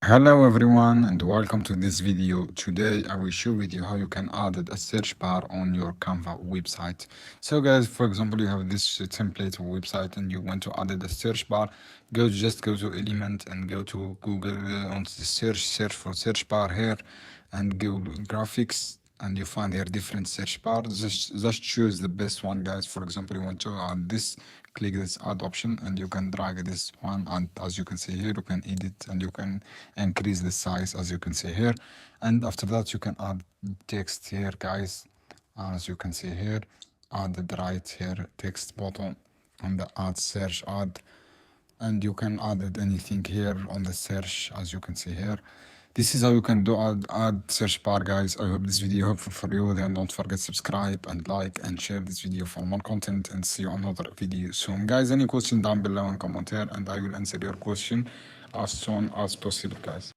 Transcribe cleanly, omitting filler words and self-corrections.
Hello everyone and welcome to this video. Today I will share with you how you can add a search bar on your Canva website. So guys, for example, you have this template website and you want to add a search bar. Just go to element and go to Google on the search for search bar here and go graphics and you find here different search bars. Just choose the best one, guys. For example, you want to add this, click this add option and you can drag this one, and as you can see here you can edit and you can increase the size as you can see here. And after that you can add text here, guys. As you can see here, add the right here text button and the add search add, and you can add anything here on the search as you can see here. This is how you can do add search bar, guys. I hope this video helpful for you. Then don't forget subscribe and like and share this video for more content, and see you on another video soon, guys. Any question down below in comment here and I will answer your question as soon as possible, guys.